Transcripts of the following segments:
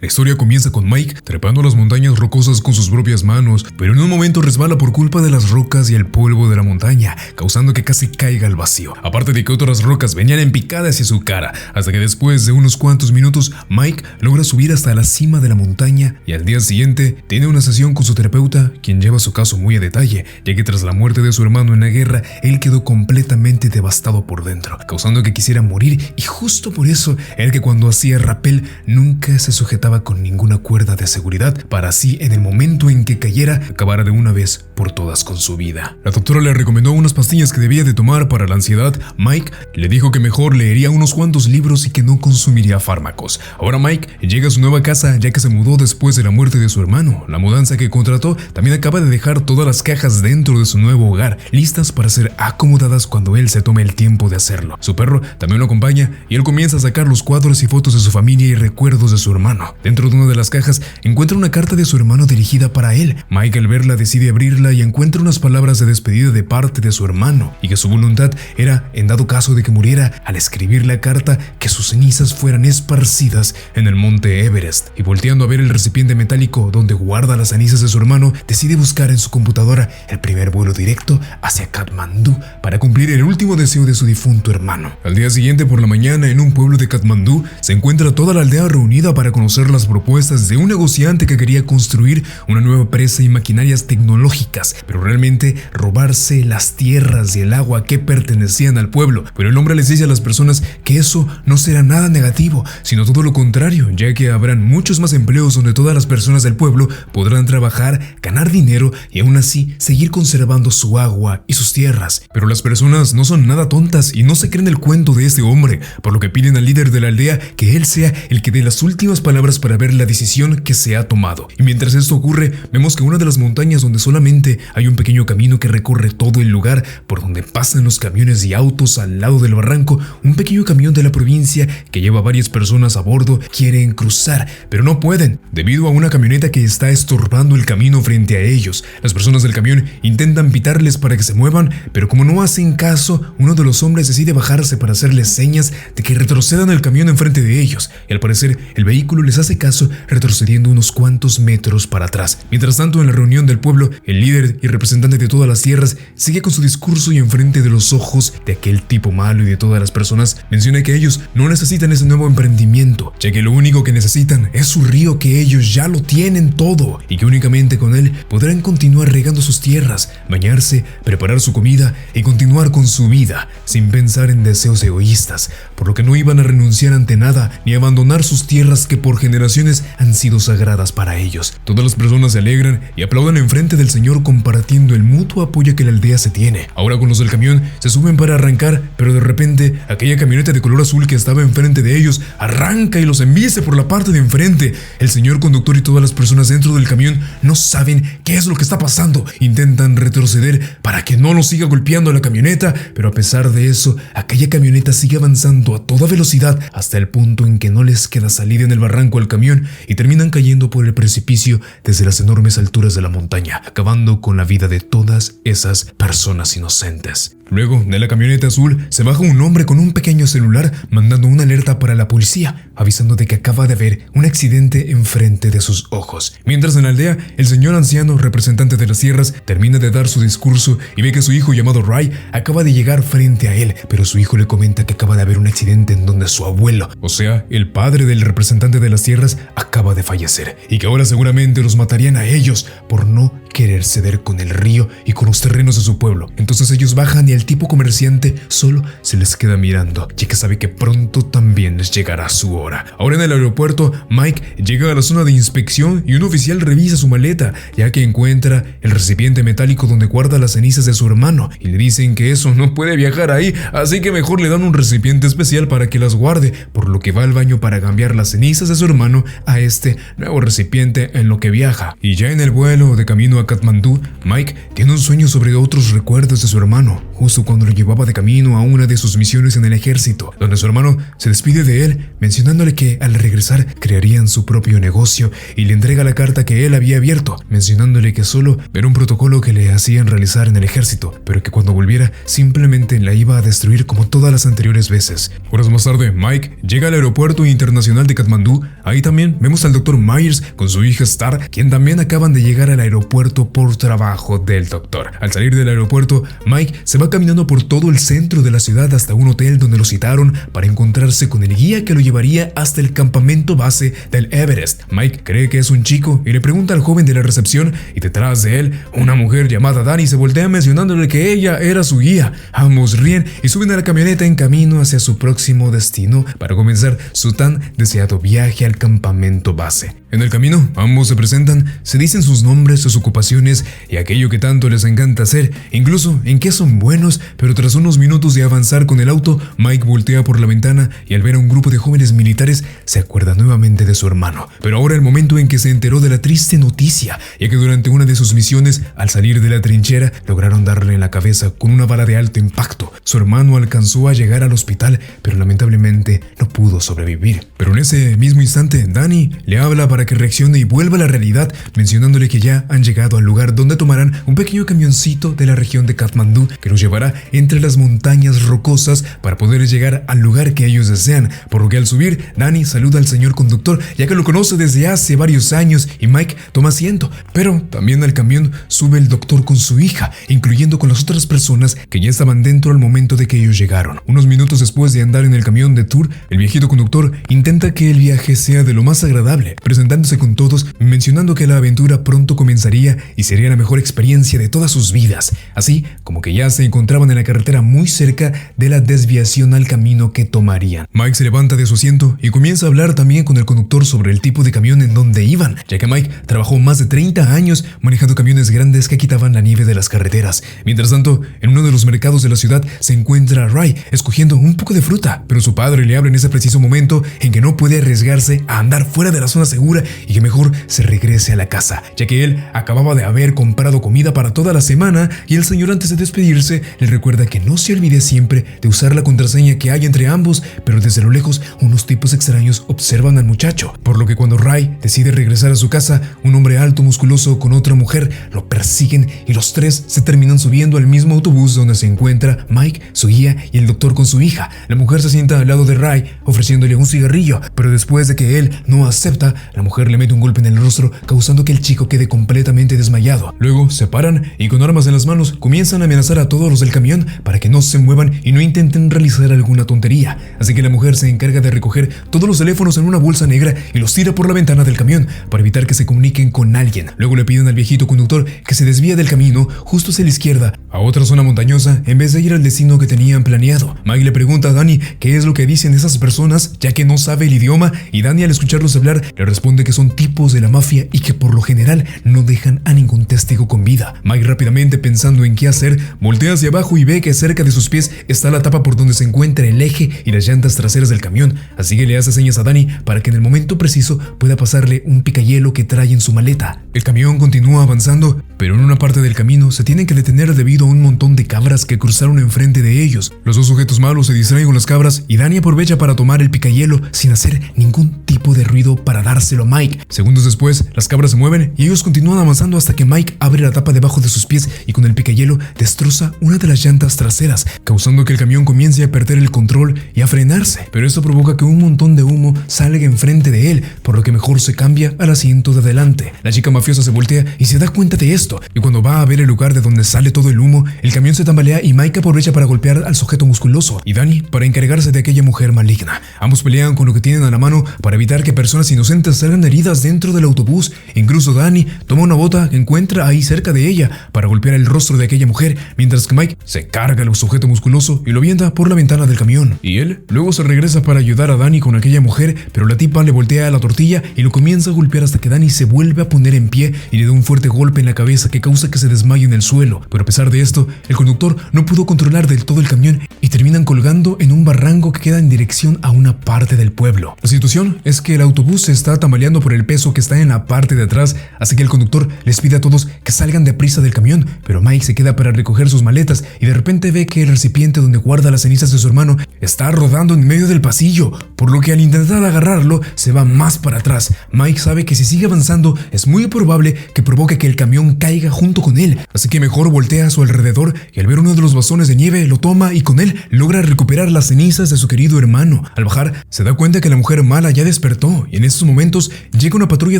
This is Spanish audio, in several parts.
La historia comienza con Mike trepando las montañas rocosas con sus propias manos, pero en un momento resbala por culpa de las rocas y el polvo de la montaña, causando que casi caiga al vacío. Aparte de que otras rocas venían en picada hacia su cara, hasta que después de unos cuantos minutos, Mike logra subir hasta la cima de la montaña y al día siguiente tiene una sesión con su terapeuta, quien lleva su caso muy a detalle, ya que tras la muerte de su hermano en la guerra, él quedó completamente devastado por dentro, causando que quisiera morir, y justo por eso era que cuando hacía rappel nunca se sujetaba con ninguna cuerda de seguridad, para así en el momento en que cayera acabara de una vez por todas con su vida. La doctora le recomendó unas pastillas que debía de tomar para la ansiedad. Mike le dijo que mejor leería unos cuantos libros y que no consumiría fármacos. Ahora Mike llega a su nueva casa ya que se mudó después de la muerte de su hermano. La mudanza que contrató también acaba de dejar todas las cajas dentro de su nuevo hogar, listas para ser acomodadas cuando él se tome el tiempo de hacerlo. Su perro también lo acompaña y él comienza a sacar los cuadros y fotos de su familia y recuerdos de su hermano. Dentro de una de las cajas encuentra una carta de su hermano dirigida para él. Mike al verla decide abrirla y encuentra unas palabras de despedida de parte de su hermano y que su voluntad era, en dado caso de que muriera, al escribir la carta, que sus cenizas fueran esparcidas en el monte Everest. Y volteando a ver el recipiente metálico donde guarda las cenizas de su hermano, decide buscar en su computadora el primer vuelo directo hacia Katmandú para cumplir el último deseo de su difunto hermano. Al día siguiente por la mañana, en un pueblo de Katmandú, se encuentra toda la aldea reunida para conocer las propuestas de un negociante que quería construir una nueva presa y maquinarias tecnológicas, pero realmente robarse las tierras y el agua que pertenecían al pueblo. Pero el hombre les dice a las personas que eso no será nada negativo, sino todo lo contrario, ya que habrán muchos más empleos donde todas las personas del pueblo podrán trabajar, ganar dinero y aún así seguir conservando su agua y sus tierras. Pero las personas no son nada tontas y no se creen el cuento de este hombre, por lo que piden al líder de la aldea que él sea el que dé las últimas palabras para ver la decisión que se ha tomado. Y mientras esto ocurre, vemos que una de las montañas donde solamente hay un pequeño camino que recorre todo el lugar, por donde pasan los camiones y autos al lado del barranco, un pequeño camión de la provincia que lleva varias personas a bordo quieren cruzar, pero no pueden, debido a una camioneta que está estorbando el camino frente a ellos. Las personas del camión intentan pitarles para que se muevan, pero como no hacen caso, uno de los hombres decide bajarse para hacerles señas de que retrocedan el camión enfrente de ellos, y al parecer el vehículo les hace caso, retrocediendo unos cuantos metros para atrás. Mientras tanto, en la reunión del pueblo, el líder y representante de todas las tierras sigue con su discurso y enfrente de los ojos de aquel tipo malo y de todas las personas menciona que ellos no necesitan ese nuevo emprendimiento, ya que lo único que necesitan es su río, que ellos ya lo tienen todo y que únicamente con él podrán continuar regando sus tierras, bañarse, preparar su comida y continuar con su vida sin pensar en deseos egoístas, por lo que no iban a renunciar ante nada ni abandonar sus tierras que por generaciones han sido sagradas para ellos. Todas las personas se alegran y aplauden enfrente del señor, compartiendo el mutuo apoyo que la aldea se tiene. Ahora con los del camión se suben para arrancar, pero de repente aquella camioneta de color azul que estaba enfrente de ellos arranca y los embiste por la parte de enfrente. El señor conductor y todas las personas dentro del camión no saben qué es lo que está pasando. Intentan retroceder para que no los siga golpeando la camioneta, pero a pesar de eso, aquella camioneta sigue avanzando a toda velocidad hasta el punto en que no les queda salida en el barranco al camión y terminan cayendo por el precipicio desde las enormes alturas de la montaña, acabando con la vida de todas esas personas inocentes. Luego, de la camioneta azul, se baja un hombre con un pequeño celular mandando una alerta para la policía, avisando de que acaba de haber un accidente enfrente de sus ojos. Mientras en la aldea, el señor anciano, representante de las tierras, termina de dar su discurso y ve que su hijo llamado Ray acaba de llegar frente a él, pero su hijo le comenta que acaba de haber un accidente en donde su abuelo, o sea, el padre del representante de las tierras, acaba de fallecer y que ahora seguramente los matarían a ellos por no querer ceder con el río y con los terrenos de su pueblo. Entonces ellos bajan y el tipo comerciante solo se les queda mirando, ya que sabe que pronto también les llegará su hora. Ahora en el aeropuerto, Mike llega a la zona de inspección y un oficial revisa su maleta, ya que encuentra el recipiente metálico donde guarda las cenizas de su hermano y le dicen que eso no puede viajar ahí, así que mejor le dan un recipiente especial para que las guarde, por lo que va al baño para cambiar las cenizas de su hermano a este nuevo recipiente en lo que viaja. Y ya en el vuelo de camino a Katmandú, Mike tiene un sueño sobre otros recuerdos de su hermano, justo cuando lo llevaba de camino a una de sus misiones en el ejército, donde su hermano se despide de él, mencionándole que al regresar crearían su propio negocio y le entrega la carta que él había abierto, mencionándole que solo era un protocolo que le hacían realizar en el ejército, pero que cuando volviera simplemente la iba a destruir como todas las anteriores veces. Horas más tarde, Mike llega al aeropuerto internacional de Katmandú. Ahí también vemos al Dr. Myers con su hija Star, quien también acaban de llegar al aeropuerto por trabajo del doctor. Al salir del aeropuerto, Mike se va caminando por todo el centro de la ciudad hasta un hotel donde lo citaron para encontrarse con el guía que lo llevaría hasta el campamento base del Everest. Mike cree que es un chico y le pregunta al joven de la recepción, y detrás de él, una mujer llamada Dani se voltea mencionándole que ella era su guía. Ambos ríen y suben a la camioneta en camino hacia su próximo destino para comenzar su tan deseado viaje al campamento base. En el camino, ambos se presentan, se dicen sus nombres, sus ocupaciones y aquello que tanto les encanta hacer, incluso en qué son buenos, pero tras unos minutos de avanzar con el auto, Mike voltea por la ventana y al ver a un grupo de jóvenes militares se acuerda nuevamente de su hermano. Pero ahora el momento en que se enteró de la triste noticia, ya que durante una de sus misiones, al salir de la trinchera, lograron darle en la cabeza con una bala de alto impacto. Su hermano alcanzó a llegar al hospital, pero lamentablemente no pudo sobrevivir. Pero en ese mismo instante, Dani le habla para que reaccione y vuelva a la realidad, mencionándole que ya han llegado al lugar donde tomarán un pequeño camioncito de la región de Katmandú que los llevará entre las montañas rocosas para poder llegar al lugar que ellos desean, por lo que al subir, Dani saluda al señor conductor, ya que lo conoce desde hace varios años, y Mike toma asiento, pero también al camión sube el doctor con su hija, incluyendo con las otras personas que ya estaban dentro al momento de que ellos llegaron. Unos minutos después de andar en el camión de tour, el viejito conductor intenta que el viaje sea de lo más agradable, presentándose con todos, mencionando que la aventura pronto comenzaría y sería la mejor experiencia de todas sus vidas, así como que ya se encontraban en la carretera muy cerca de la desviación al camino que tomarían. Mike se levanta de su asiento y comienza a hablar también con el conductor sobre el tipo de camión en donde iban, ya que Mike trabajó más de 30 años manejando camiones grandes que quitaban la nieve de las carreteras. Mientras tanto, en uno de los mercados de la ciudad se encuentra Ray escogiendo un poco de fruta, pero su padre le habla en ese preciso momento en que no puede arriesgarse a andar fuera de la zona segura y que mejor se regrese a la casa, ya que él acababa de haber comprado comida para toda la semana, y el señor antes de despedirse le recuerda que no se olvide siempre de usar la contraseña que hay entre ambos, pero desde lo lejos unos tipos extraños observan al muchacho, por lo que cuando Ray decide regresar a su casa, un hombre alto musculoso con otra mujer lo persiguen y los tres se terminan subiendo al mismo autobús donde se encuentra Mike, su guía y el doctor con su hija. La mujer se sienta al lado de Ray ofreciéndole un cigarrillo, pero después de que él no acepta, la mujer le mete un golpe en el rostro causando que el chico quede completamente desmayado. Luego se paran y con armas en las manos comienzan a amenazar a todos los del camión para que no se muevan y no intenten realizar alguna tontería, así que la mujer se encarga de recoger todos los teléfonos en una bolsa negra y los tira por la ventana del camión para evitar que se comuniquen con alguien. Luego le piden al viejito conductor que se desvíe del camino justo hacia la izquierda a otra zona montañosa en vez de ir al destino que tenían planeado. Mike le pregunta a Dani qué es lo que dicen esas personas, ya que no sabe el idioma, y Dani al escucharlos hablar le responde que son tipos de la mafia y que por lo general no dejan a ningún testigo con vida. Mike, rápidamente pensando en qué hacer, voltea hacia abajo y ve que cerca de sus pies está la tapa por donde se encuentra el eje y las llantas traseras del camión, así que le hace señas a Dani para que en el momento preciso pueda pasarle un picahielo que trae en su maleta. El camión continúa avanzando, pero en una parte del camino se tienen que detener debido a un montón de cabras que cruzaron enfrente de ellos. Los dos sujetos malos se distraen con las cabras y Dani aprovecha para tomar el picahielo sin hacer ningún tipo de ruido para dárselo a Mike. Segundos después, las cabras se mueven y ellos continúan avanzando hasta que Mike abre la tapa debajo de sus pies y con el picahielo destroza una de las llantas traseras, causando que el camión comience a perder el control y a frenarse. Pero esto provoca que un montón de humo salga enfrente de él, por lo que mejor se cambia al asiento de adelante. La chica mafiosa se voltea y se da cuenta de esto, y cuando va a ver el lugar de donde sale todo el humo, el camión se tambalea y Mike aprovecha para golpear al sujeto musculoso y Dani para encargarse de aquella mujer maligna. Ambos pelean con lo que tienen a la mano para evitar que personas inocentes salgan heridas dentro del autobús. Incluso Dani toma una bota que encuentra ahí cerca de ella para golpear el rostro de aquella mujer, mientras que Mike se carga al sujeto musculoso y lo avienta por la ventana del camión. Y él luego se regresa para ayudar a Dani con aquella mujer, pero la tipa le voltea la tortilla y lo comienza a golpear hasta que Dani se vuelve a poner en pie y le da un fuerte golpe en la cabeza cabeza que causa que se desmaye en el suelo, pero a pesar de esto, el conductor no pudo controlar del todo el camión y terminan colgando en un barranco que queda en dirección a una parte del pueblo. La situación es que el autobús se está tambaleando por el peso que está en la parte de atrás, así que el conductor les pide a todos que salgan deprisa del camión, pero Mike se queda para recoger sus maletas y de repente ve que el recipiente donde guarda las cenizas de su hermano está rodando en medio del pasillo, por lo que al intentar agarrarlo se va más para atrás. Mike sabe que si sigue avanzando es muy probable que provoque que el camión caiga junto con él, así que mejor voltea a su alrededor y al ver uno de los bastones de nieve lo toma y con él logra recuperar las cenizas de su querido hermano. Al bajar se da cuenta que la mujer mala ya despertó y en estos momentos llega una patrulla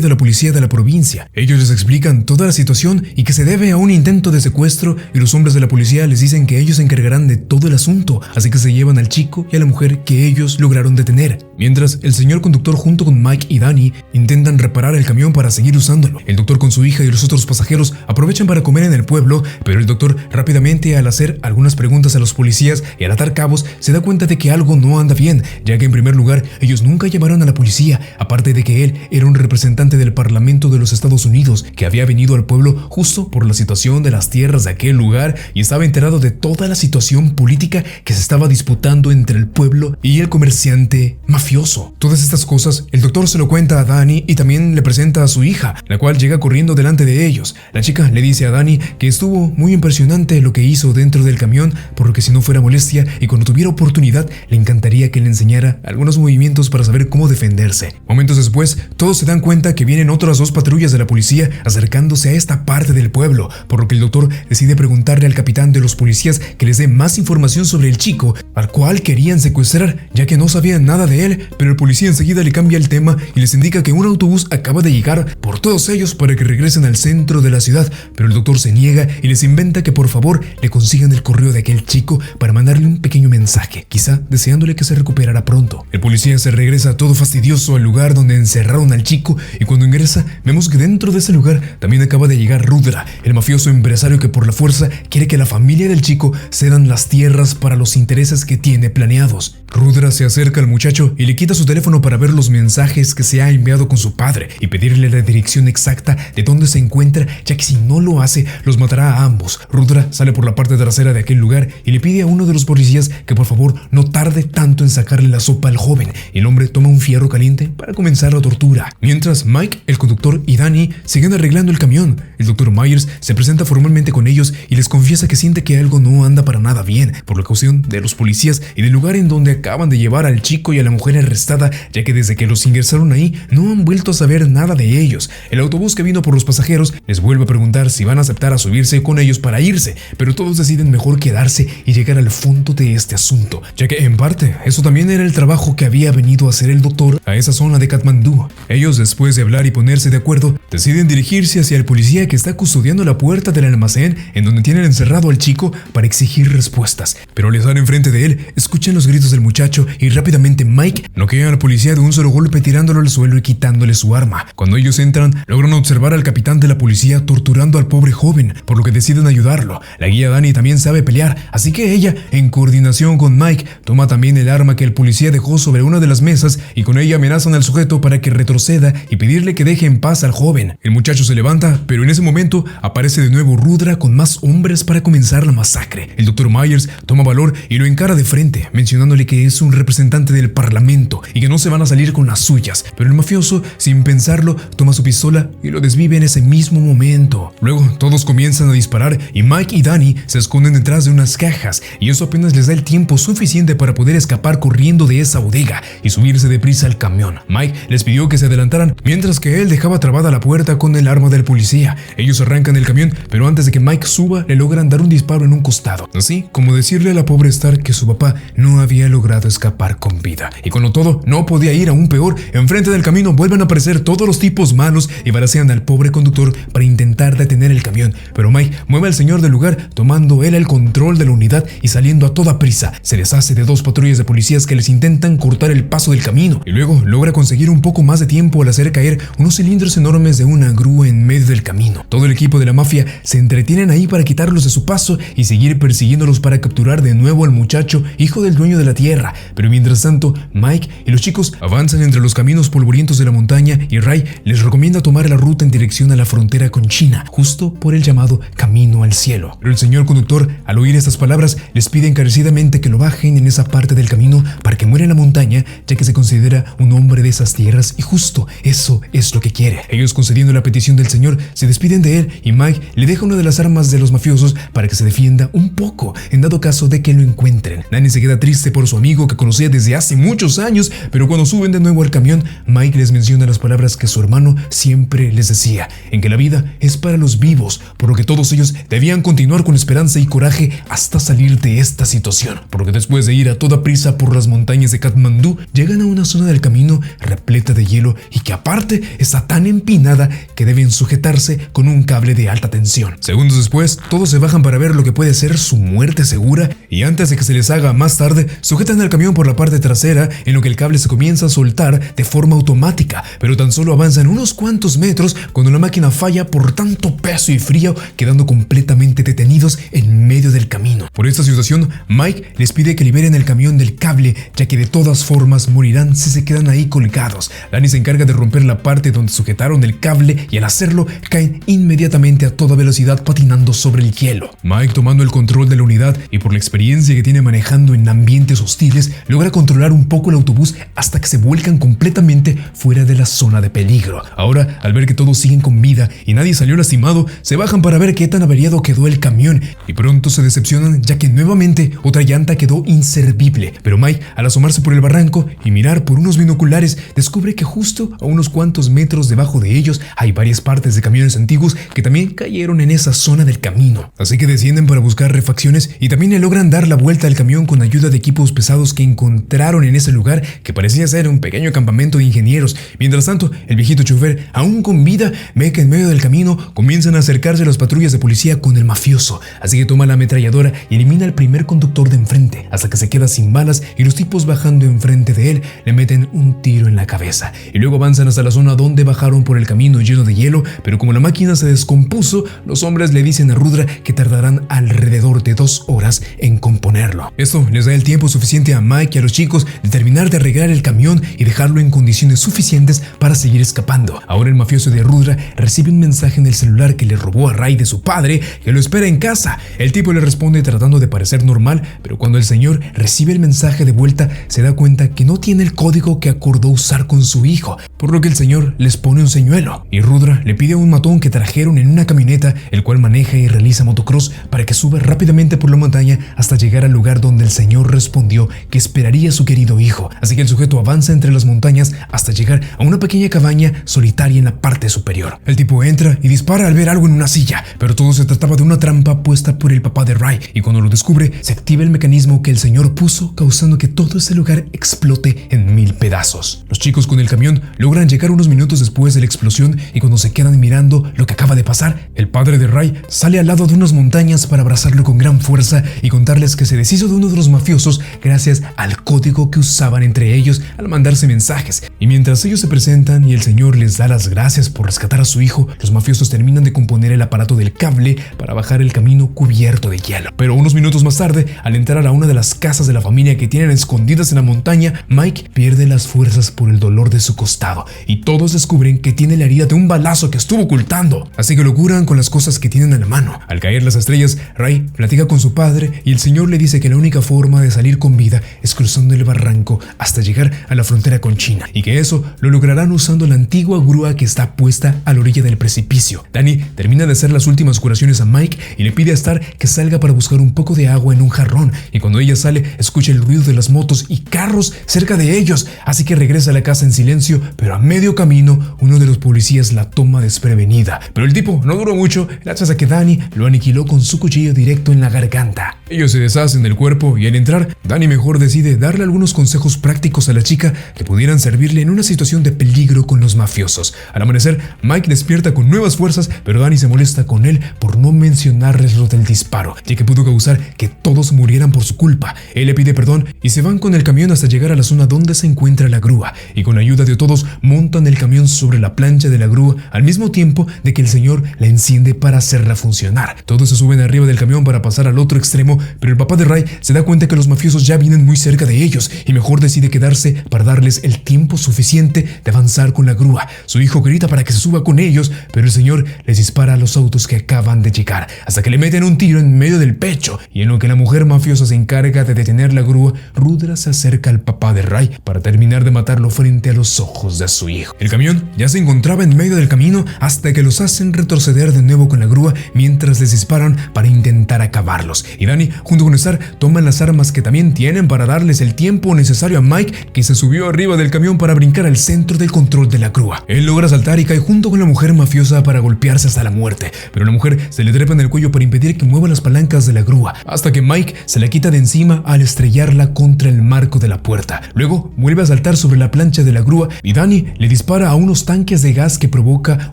de la policía de la provincia. Ellos les explican toda la situación y que se debe a un intento de secuestro y los hombres de la policía les dicen que ellos se encargarán de todo el asunto, así que se llevan al chico y a la mujer que ellos lograron detener. Mientras, el señor conductor junto con Mike y Danny intentan reparar el camión para seguir usándolo. El doctor con su hija y los otros pasajeros aprovechan para comer en el pueblo, pero el doctor rápidamente al hacer algunas preguntas a los policías y al atar cabos se da cuenta de que algo no anda bien, ya que en primer lugar ellos nunca llamaron a la policía, aparte de que él era un representante del Parlamento de los Estados Unidos que había venido al pueblo justo por la situación de las tierras de aquel lugar y estaba enterado de toda la situación política que se estaba disputando entre el pueblo y el comerciante mafioso. Todas estas cosas el doctor se lo cuenta a Danny y también le presenta a su hija, la cual llega corriendo delante de ellos. La chica le dice a Danny que estuvo muy impresionante lo que hizo dentro del camión, por lo que si no fuera molestia y cuando tuviera oportunidad le encantaría que le enseñara algunos movimientos para saber cómo defenderse. Momentos después, todos se dan cuenta que vienen otras dos patrullas de la policía acercándose a esta parte del pueblo, por lo que el doctor decide preguntarle al capitán de los policías que les dé más información sobre el chico, al cual querían secuestrar, ya que no sabían nada de él, pero el policía enseguida le cambia el tema y les indica que un autobús acaba de llegar por todos ellos para que regresen al centro de la ciudad, pero el doctor se niega y les inventa que por favor le consigan el correo de aquel chico para mandarle un pequeño mensaje, quizá deseándole que se recuperara pronto. El policía se regresa todo fastidioso al lugar donde encerraron al chico y cuando ingresa vemos que dentro de ese lugar también acaba de llegar Rudra, el mafioso empresario que por la fuerza quiere que la familia del chico cedan las tierras para los intereses que tiene planeados. Rudra se acerca al muchacho y le quita su teléfono para ver los mensajes que se ha enviado con su padre y pedirle la dirección exacta de dónde se encuentra, ya que si no lo hace, los matará a ambos. Rudra sale por la parte trasera de aquel lugar y le pide a uno de los policías que por favor no tarde tanto en sacarle la sopa al joven. El hombre toma un fierro caliente para comenzar la tortura. Mientras, Mike, el conductor y Danny siguen arreglando el camión. El Dr. Myers se presenta formalmente con ellos y les confiesa que siente que algo no anda para nada bien por la caución de los policías y del lugar en donde acaban de llevar al chico y a la mujer arrestada, ya que desde que los ingresaron ahí no han vuelto a saber nada de ellos. El autobús que vino por los pasajeros les vuelve a preguntar si van a aceptar a subirse con ellos para irse, pero todos deciden mejor quedarse y llegar al fondo de este asunto, ya que en parte eso también era el trabajo que había venido a hacer el doctor a esa zona de Katmandú. Ellos, después de hablar y ponerse de acuerdo, deciden dirigirse hacia el policía que está custodiando la puerta del almacén en donde tienen encerrado al chico para exigir respuestas, pero al estar enfrente de él escuchan los gritos del muchacho y rápidamente Mike noquea al policía de un solo golpe tirándolo al suelo y quitándole su arma. Cuando ellos entran, logran observar al capitán de la policía torturando al pobre joven, por lo que deciden ayudarlo. La guía Danny también sabe pelear, así que ella, en coordinación con Mike, toma también el arma que el policía dejó sobre una de las mesas y con ella amenazan al sujeto para que retroceda y pedirle que deje en paz al joven. El muchacho se levanta, pero en ese momento aparece de nuevo Rudra con más hombres para comenzar la masacre. El Dr. Myers toma valor y lo encara de frente, mencionándole que es un representante del parlamento y que no se van a salir con las suyas, pero el mafioso, sin pensarlo, toma su pistola y lo desvive en ese mismo momento. Luego todos comienzan a disparar y Mike y Danny se esconden detrás de unas cajas y eso apenas les da el tiempo suficiente para poder escapar corriendo de esa bodega y subirse deprisa al camión. Mike les pidió que se adelantaran mientras que él dejaba trabada la puerta con el arma del policía. Ellos arrancan el camión, pero antes de que Mike suba le logran dar un disparo en un costado, así como decirle a la pobre Stark que su papá no había logrado escapar con vida. Y cuando todo no podía ir aún peor, enfrente del camino vuelven a aparecer todos los tipos malos y balacean al pobre conductor para intentar detener el camión, pero Mike mueve al señor del lugar tomando él el control de la unidad y saliendo a toda prisa. Se deshace de dos patrullas de policías que les intentan cortar el paso del camino y luego logra conseguir un poco más de tiempo al hacer caer unos cilindros enormes de una grúa en medio del camino. Todo el equipo de la mafia se entretienen ahí para quitarlos de su paso y seguir persiguiéndolos para capturar de nuevo al muchacho, hijo del dueño de la tierra, pero mientras tanto Mike y los chicos avanzan entre los caminos polvorientos de la montaña y Ray les recomienda tomar la ruta en dirección a la frontera con China, justo por el llamado Camino al Cielo. Pero el señor conductor, al oír estas palabras, les pide encarecidamente que lo bajen en esa parte del camino para que muera en la montaña, ya que se considera un hombre de esas tierras y justo eso es lo que quiere. Ellos, concediendo la petición del señor, se despiden de él y Mike le deja una de las armas de los mafiosos para que se defienda un poco en dado caso de que lo encuentren. Danny se queda triste por su amigo que conocía desde hace muchos años, pero cuando suben de nuevo al camión, Mike les menciona las palabras que su hermano siempre les decía, en que la vida es para los vivos, por lo que todos ellos debían continuar con esperanza y coraje hasta salir de esta situación. Por lo que después de ir a toda prisa por las montañas de Katmandú, llegan a una zona del camino repleta de hielo y que aparte está tan empinada que deben sujetarse con un cable de alta tensión. Segundos después, todos se bajan para ver lo que puede ser su muerte segura y antes de que se les haga más tarde, sujetan al camión por la parte trasera, en lo que el cable se comienza a soltar de forma automática, pero tan solo avanzan unos cuantos metros cuando la máquina falla por tanto peso y frío, quedando completamente detenidos en medio del camino. Por esta situación, Mike les pide que liberen el camión del cable, ya que de todas formas morirán si se quedan ahí colgados. Danny se encarga de romper la parte donde sujetaron el cable y al hacerlo caen inmediatamente a toda velocidad patinando sobre el hielo. Mike, tomando el control de la unidad y por la experiencia que tiene manejando en ambientes hostiles, logra controlar un poco el autobús hasta que se vuelcan completamente fuera de la zona de peligro. Ahora, al ver que todos siguen con vida y nadie salió lastimado, se bajan para ver qué tan averiado quedó el camión y pronto se decepcionan, ya que nuevamente otra llanta quedó inservible. Pero Mike, al asomarse por el barranco y mirar por unos binoculares, descubre que justo a unos cuantos metros debajo de ellos hay varias partes de camiones antiguos que también cayeron en esa zona del camino. Así que descienden para buscar refacciones y también le logran dar la vuelta al camión con ayuda de equipos pesados que encontraron en ese lugar que parecía ser un pequeño campamento de ingenieros. Mientras tanto, el viejito chofer, aún con vida, ve que en medio del camino comienzan a acercarse las patrullas de policía con el mafioso, así que toma la ametralladora y elimina al primer conductor de enfrente, hasta que se queda sin balas y los tipos bajando enfrente de él le meten un tiro en la cabeza y luego avanzan hasta la zona donde bajaron por el camino lleno de hielo, pero como la máquina se descompuso, los hombres le dicen a Rudra que tardarán alrededor de 2 horas en componerlo. Esto les da el tiempo suficiente a Mike y a los chicos de terminar de arreglar el camión y dejarlo en condiciones suficientes para seguir escapando. Ahora el mafioso de Rudra recibe un mensaje en el celular que le robó a Ray de su padre, que lo espera en casa. El tipo le responde tratando de parecer normal, pero cuando el señor recibe el mensaje de vuelta se da cuenta que no tiene el código que acordó usar con su hijo, por lo que el señor les pone un señuelo y Rudra le pide a un matón que trajeron en una camioneta, el cual maneja y realiza motocross, para que suba rápidamente por la montaña hasta llegar al lugar donde el señor respondió que esperaría a su querido hijo. Así que el sujeto avanza entre las montañas hasta llegar a una pequeña cabaña solitaria en la parte superior. El tipo entra y dispara al ver algo en una silla, pero todo se trataba de una trampa puesta por el papá de Ray, y cuando lo descubre se activa el mecanismo que el señor puso, causando que todo ese lugar explote en 1000 pedazos. Los chicos con el camión logran llegar unos minutos después de la explosión y cuando se quedan mirando lo que acaba de pasar, el padre de Ray sale al lado de unas montañas para abrazarlo con gran fuerza y contarles que se deshizo de uno de los mafiosos gracias al código que usaban entre ellos al mandarse mensajes. Y mientras ellos se presentan y el señor les da las gracias por rescatar a su hijo, los mafiosos terminan de componer el aparato del cable para bajar el camino cubierto de hielo. Pero unos minutos más tarde, al entrar a una de las casas de la familia que tienen escondidas en la montaña, Mike pierde las fuerzas por el dolor de su costado y todos descubren que tiene la herida de un balazo que estuvo ocultando, así que lo curan con las cosas que tienen a la mano. Al caer las estrellas, Ray platica con su padre y el señor le dice que la única forma de salir con vida es cruzando el barranco hasta llegar a la frontera con China y que eso lo lograrán usando la antigua grúa que está puesta a la orilla del precipicio. Danny termina de hacer las últimas curaciones a Mike y le pide a Star que salga para buscar un poco de agua en un jarrón, y cuando ella sale escucha el ruido de las motos y carros cerca de ellos, así que regresa a la casa en silencio, pero a medio camino uno de los policías la toma desprevenida. Pero el tipo no duró mucho gracias a que Danny lo aniquiló con su cuchillo directo en la garganta. Ellos se deshacen del cuerpo y al entrar, Danny mejor decide darle algunos consejos prácticos a la chica que pudieran servirle en una situación de peligro con los mafiosos. Al amanecer, Mike despierta con nuevas fuerzas, pero Danny se molesta con él por no mencionarles lo del disparo, ya que pudo causar que todos murieran por su culpa. Él le pide perdón y se van con el camión hasta llegar a la zona donde se encuentra la grúa, y con la ayuda de todos montan el camión sobre la plancha de la grúa al mismo tiempo de que el señor la enciende para hacerla funcionar. Todos se suben arriba del camión para pasar al otro extremo, último, pero el papá de Ray se da cuenta que los mafiosos ya vienen muy cerca de ellos y mejor decide quedarse para darles el tiempo suficiente de avanzar con la grúa. Su hijo grita para que se suba con ellos, pero el señor les dispara a los autos que acaban de llegar, hasta que le meten un tiro en medio del pecho, y en lo que la mujer mafiosa se encarga de detener la grúa, Rudra se acerca al papá de Ray para terminar de matarlo frente a los ojos de su hijo. El camión ya se encontraba en medio del camino hasta que los hacen retroceder de nuevo con la grúa mientras les disparan para intentar acabarlos, y Danny junto con Star toman las armas que también tienen para darles el tiempo necesario a Mike, que se subió arriba del camión para brincar al centro del control de la grúa. Él logra saltar y cae junto con la mujer mafiosa para golpearse hasta la muerte, pero la mujer se le trepa en el cuello para impedir que mueva las palancas de la grúa, hasta que Mike se la quita de encima al estrellarla contra el marco de la puerta. Luego vuelve a saltar sobre la plancha de la grúa y Danny le dispara a unos tanques de gas que provoca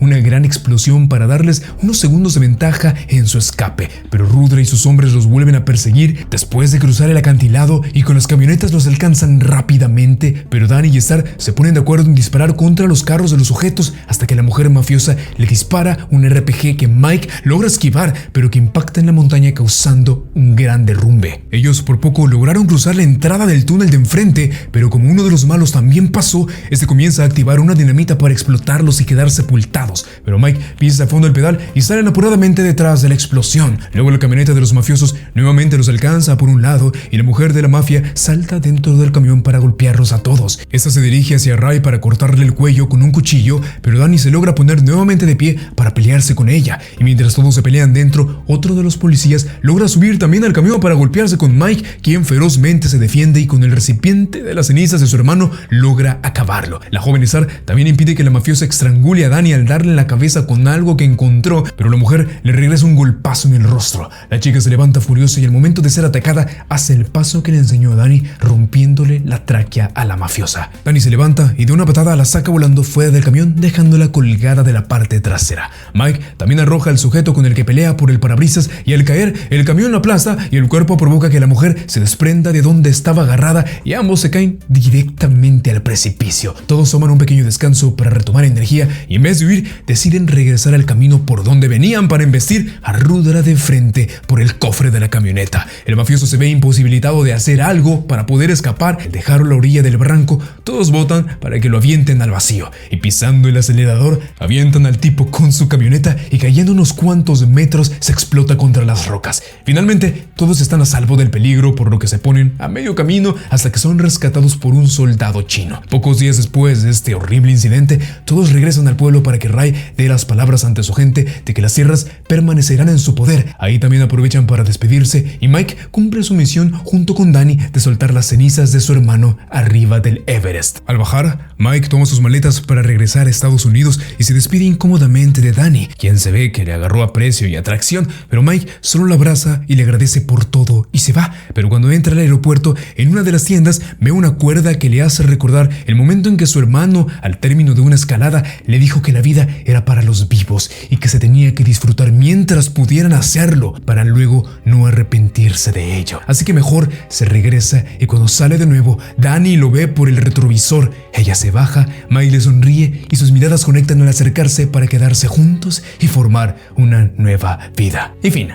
una gran explosión para darles unos segundos de ventaja en su escape, pero Rudra y sus hombres los vuelven a perseguir después de cruzar el acantilado y con las camionetas los alcanzan rápidamente, pero Danny y Star se ponen de acuerdo en disparar contra los carros de los sujetos hasta que la mujer mafiosa le dispara un RPG que Mike logra esquivar, pero que impacta en la montaña causando un gran derrumbe. Ellos por poco lograron cruzar la entrada del túnel de enfrente, pero como uno de los malos también pasó, este comienza a activar una dinamita para explotarlos y quedar sepultados, pero Mike pisa a fondo el pedal y salen apuradamente detrás de la explosión. Luego la camioneta de los mafiosos nuevamente los alcanza por un lado y la mujer de la mafia salta dentro del camión para golpearlos a todos. Esta se dirige hacia Ray para cortarle el cuello con un cuchillo, pero Danny se logra poner nuevamente de pie para pelearse con ella, y mientras todos se pelean dentro, otro de los policías logra subir también al camión para golpearse con Mike, quien ferozmente se defiende y con el recipiente de las cenizas de su hermano logra acabarlo. La joven Star también impide que la mafiosa estrangule a Danny al darle en la cabeza con algo que encontró, pero la mujer le regresa un golpazo en el rostro. La chica se levanta furiosa y al momento de ser atacada hace el paso que le enseñó a Danny, rompiéndole la tráquea a la mafiosa. Danny se levanta y de una patada la saca volando fuera del camión, dejándola colgada de la parte trasera. Mike también arroja al sujeto con el que pelea por el parabrisas y al caer el camión la aplasta y el cuerpo provoca que la mujer se desprenda de donde estaba agarrada y ambos se caen directamente al precipicio. Todos toman un pequeño descanso para retomar energía y en vez de huir deciden regresar al camino por donde venían para embestir a Rudra de frente por el cofre de la camioneta. El mafioso se ve imposibilitado de hacer algo para poder escapar. Al dejarlo a la orilla del barranco, todos votan para que lo avienten al vacío y pisando el acelerador avientan al tipo con su camioneta y cayendo unos cuantos metros se explota contra las rocas. Finalmente todos están a salvo del peligro, por lo que se ponen a medio camino hasta que son rescatados por un soldado chino. Pocos días después de este horrible incidente, todos regresan al pueblo para que Ray dé las palabras ante su gente de que las tierras permanecerán en su poder. Ahí también aprovechan para despedirse y Mike cumple su misión junto con Danny de soltar las cenizas de su hermano arriba del Everest. Al bajar, Mike toma sus maletas para regresar a Estados Unidos y se despide incómodamente de Danny, quien se ve que le agarró aprecio y atracción, pero Mike solo la abraza y le agradece por todo y se va. Pero cuando entra al aeropuerto, en una de las tiendas ve una cuerda que le hace recordar el momento en que su hermano, al término de una escalada, le dijo que la vida era para los vivos y que se tenía que disfrutar mientras pudieran hacerlo para luego no arrepentirse de ello. Así que mejor se regresa y cuando sale de nuevo, Danny lo ve por el retrovisor. Ella se baja, Mike le sonríe y sus miradas conectan al acercarse para quedarse juntos y formar una nueva vida. En fin,